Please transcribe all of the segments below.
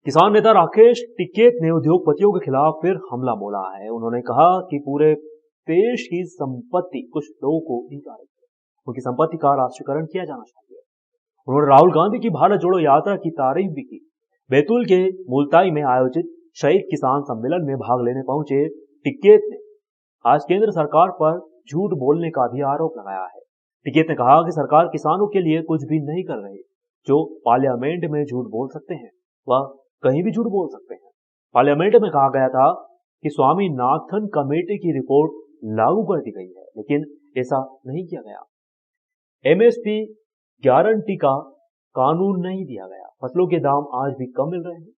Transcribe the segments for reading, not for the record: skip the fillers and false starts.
किसान नेता राकेश टिकैत ने उद्योगपतियों के खिलाफ फिर हमला बोला है। उन्होंने कहा कि पूरे देश की संपत्ति कुछ लोगों को दी जा रही है, उनकी संपत्ति का राष्ट्रीयकरण किया जाना चाहिए। उन्होंने राहुल गांधी की भारत जोड़ो यात्रा की तारीफ भी की। बैतूल के मुल्ताई में आयोजित शहीद किसान सम्मेलन में भाग लेने पहुंचे टिकैत ने आज केंद्र सरकार पर झूठ बोलने का भी आरोप लगाया है। टिकैत ने कहा कि सरकार किसानों के लिए कुछ भी नहीं कर रही। जो पार्लियामेंट में झूठ बोल सकते हैं वह कहीं भी झूठ बोल सकते हैं। पार्लियामेंट में कहा गया था कि स्वामीनाथन कमेटी की रिपोर्ट लागू कर दी गई है, लेकिन ऐसा नहीं किया गया। एमएसपी गारंटी का कानून नहीं दिया गया। फसलों के दाम आज भी कम मिल रहे हैं।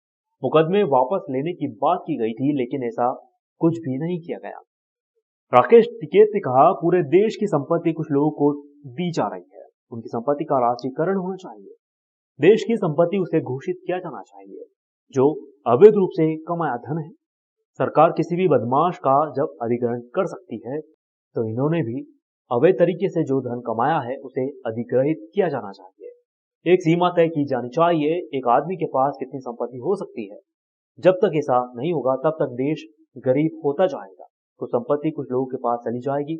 मुकदमे वापस लेने की बात की गई थी, लेकिन ऐसा कुछ भी नहीं किया गया। राकेश टिकैत ने कहा पूरे देश की संपत्ति कुछ लोगों को दी जा रही है, उनकी संपत्ति का राष्ट्रीयकरण होना चाहिए। देश की संपत्ति उसे घोषित किया जाना चाहिए जो अवैध रूप से कमाया धन है। सरकार किसी भी बदमाश का जब अधिग्रहण कर सकती है, तो इन्होंने भी अवैध तरीके से जो धन कमाया है उसे अधिग्रहित किया जाना चाहिए। एक सीमा तय की जानी चाहिए। एक आदमी के पास कितनी संपत्ति हो सकती है। जब तक ऐसा नहीं होगा तब तक देश गरीब होता जाएगा, तो संपत्ति कुछ लोगों के पास चली जाएगी।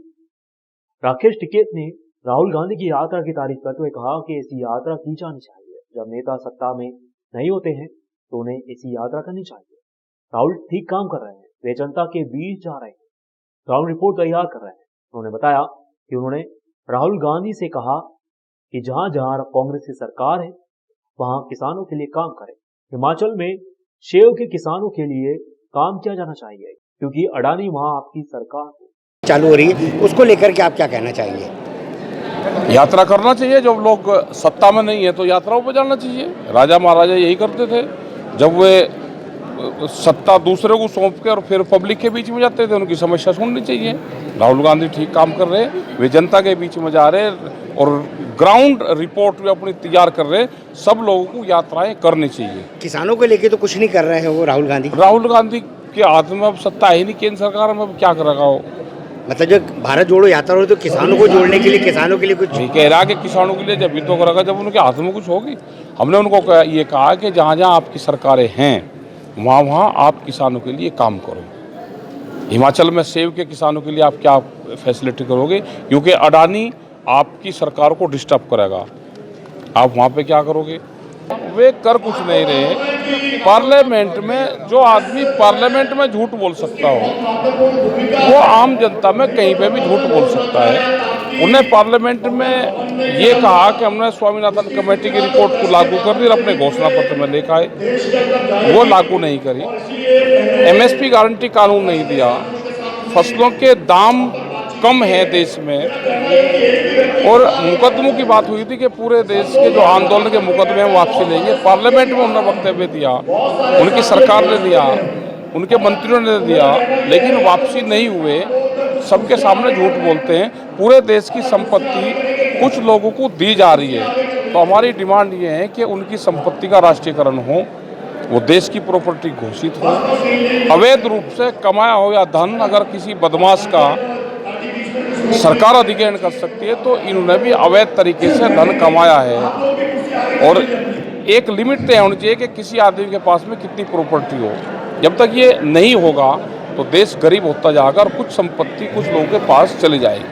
राकेश टिकैत ने राहुल गांधी की यात्रा की तारीफ करते हुए कहा कि ऐसी यात्रा की जानी चाहिए। जब नेता सत्ता में नहीं होते हैं तो उन्हें ऐसी यात्रा करनी चाहिए। राहुल ठीक काम कर रहे हैं, वे जनता के बीच जा रहे हैं, ग्राउंड रिपोर्ट तैयार कर रहे हैं। उन्होंने बताया कि उन्होंने राहुल गांधी से कहा कि जहां जहां कांग्रेस की सरकार है वहां किसानों के लिए काम करें। हिमाचल में सेब के किसानों के लिए काम किया जाना चाहिए, क्योंकि अडानी वहां आपकी सरकार चालू हो रही है। उसको लेकर के आप क्या कहना चाहेंगे? यात्रा करना चाहिए। जब लोग सत्ता में नहीं है तो यात्राओं पर जाना चाहिए। राजा महाराजा यही करते थे। जब वे सत्ता दूसरे को सौंप के और फिर पब्लिक के बीच में जाते थे, उनकी समस्या सुननी चाहिए। राहुल गांधी ठीक काम कर रहे हैं, वे जनता के बीच में जा रहे हैं और ग्राउंड रिपोर्ट भी अपनी तैयार कर रहे हैं। सब लोगों को यात्राएं करनी चाहिए। किसानों को लेके तो कुछ नहीं कर रहे हैं वो राहुल गांधी के हाथ में अब सत्ता है नहीं केंद्र सरकार में, अब क्या करेगा वो। मतलब जो भारत जोड़ो यात्रा हो तो किसानों को जोड़ने के लिए, किसानों के लिए कुछ कह रहा कि किसानों के लिए जब भी तो करेगा जब उनके हाथ में कुछ होगी। हमने उनको ये कहा कि जहाँ जहाँ आपकी सरकारें हैं वहाँ वहाँ आप किसानों के लिए काम करो। हिमाचल में सेब के किसानों के लिए आप क्या फैसिलिटी करोगे, क्योंकि अडानी आपकी सरकार को डिस्टर्ब करेगा। आप वहाँ पे क्या करोगे? वे कर कुछ नहीं रहे। पार्लियामेंट में जो आदमी पार्लियामेंट में झूठ बोल सकता हो वो आम जनता में कहीं पे भी झूठ बोल सकता है। उन्हें पार्लियामेंट में ये कहा कि हमने स्वामीनाथन कमेटी की रिपोर्ट को लागू कर दी और अपने घोषणा पत्र में लेकर आए, वो लागू नहीं करी। एमएसपी गारंटी कानून नहीं दिया। फसलों के दाम कम है देश में, और मुकदमों की बात हुई थी कि पूरे देश के जो आंदोलन के मुकदमे हैं वापसी लेंगे। पार्लियामेंट में उन्होंने वक्तव्य दिया, उनकी सरकार ने दिया, उनके मंत्रियों ने दिया, लेकिन वापसी नहीं हुए। सबके सामने झूठ बोलते हैं। पूरे देश की संपत्ति कुछ लोगों को दी जा रही है, तो हमारी डिमांड ये है कि उनकी संपत्ति का राष्ट्रीयकरण हो, वो देश की प्रॉपर्टी घोषित हो। अवैध रूप से कमाया हो या धन अगर किसी बदमाश का सरकार अधिग्रहण कर सकती है, तो इन्होंने भी अवैध तरीके से धन कमाया है। और एक लिमिट तय होनी चाहिए कि किसी आदमी के पास में कितनी प्रॉपर्टी हो। जब तक ये नहीं होगा तो देश गरीब होता जाएगा और कुछ संपत्ति कुछ लोगों के पास चली जाएगी।